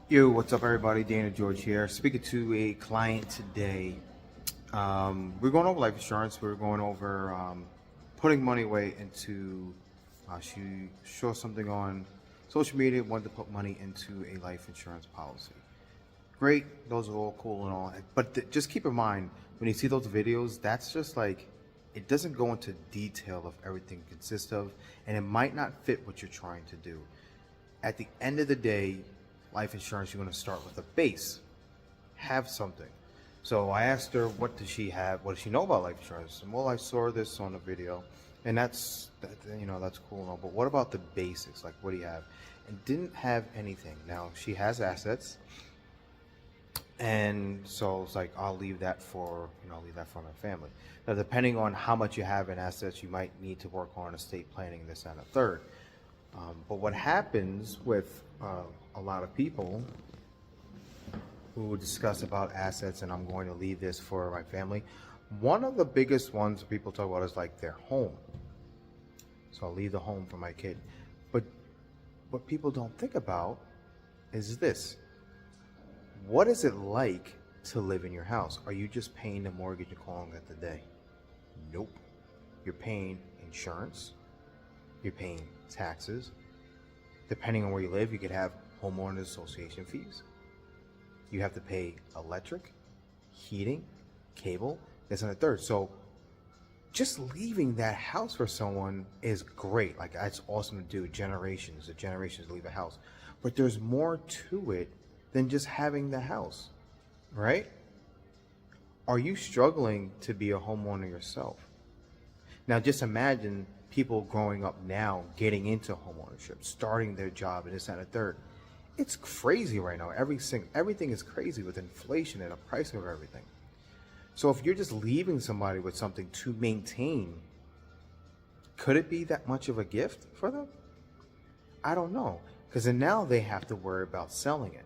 Yo, what's up, everybody? Dana George here, speaking to a client today. We're going over life insurance. We're going over putting money away into. She saw something on social media, wanted to put money into a life insurance policy. Great, those are all cool and all, but just keep in mind when you see those videos, that's just like it doesn't go into detail of everything it consists of, and it might not fit what you're trying to do. At the end of the day, life insurance, you're going to start with a base. Have something. So I asked her, what does she have? What does she know about life insurance? And well, I saw this on a video, and that's cool and all. But what about the basics? Like, what do you have? And didn't have anything. Now she has assets, and so it's like I'll leave that for my family. Now, depending on how much you have in assets, you might need to work on estate planning, this and a third. But what happens with a lot of people who discuss about assets, and I'm going to leave this for my family, one of the biggest ones people talk about is like their home. So I'll leave the home for my kid. But what people don't think about is this. What is it like to live in your house? Are you just paying the mortgage and calling it the day? Nope. You're paying insurance. You're paying taxes. Depending on where you live, you could have homeowners association fees. You have to pay electric, heating, cable, this and a third. So just leaving that house for someone is great. Like, that's awesome to do. The generations leave a house. But there's more to it than just having the house, right? Are you struggling to be a homeowner yourself? Now just imagine people growing up now getting into homeownership, starting their job, and this and a third. It's crazy right now. Everything is crazy with inflation and the price of everything. So if you're just leaving somebody with something to maintain, could it be that much of a gift for them? I don't know, because then now they have to worry about selling it.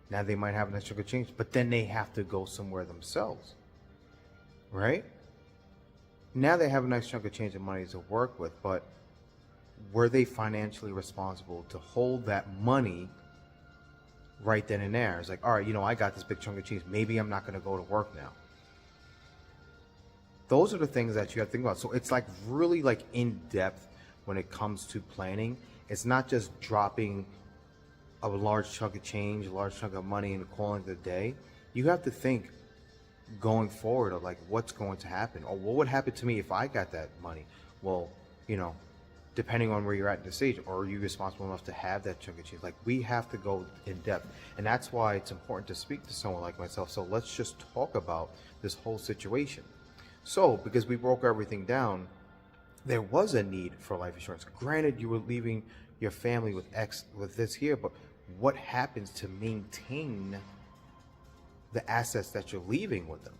Now they might have an extra change, but then they have to go somewhere themselves, right? Now they have a nice chunk of change of money to work with, but were they financially responsible to hold that money right then and there? It's like, all right, I got this big chunk of change. Maybe I'm not going to go to work now. Those are the things that you have to think about. So it's like really like in depth when it comes to planning. It's not just dropping a large chunk of change, a large chunk of money and calling it a day. You have to think going forward of like what's going to happen, or what would happen to me if I got that money. Well, depending on where you're at in the stage, or are you responsible enough to have that chunk of change? Like, we have to go in depth, and that's why it's important to speak to someone like myself. So let's just talk about this whole situation. So because we broke everything down, there was a need for life insurance. Granted, you were leaving your family with this here, but what happens to maintain the assets that you're leaving with them?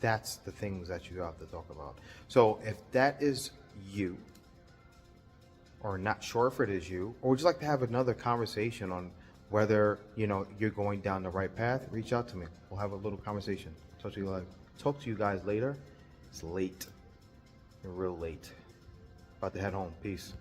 That's the things that you have to talk about. So if that is you, or not sure if it is you, or would you like to have another conversation on whether you're going down the right path, reach out to me. We'll have a little conversation. Talk to you guys later. It's late. You're real late. About to head home. Peace.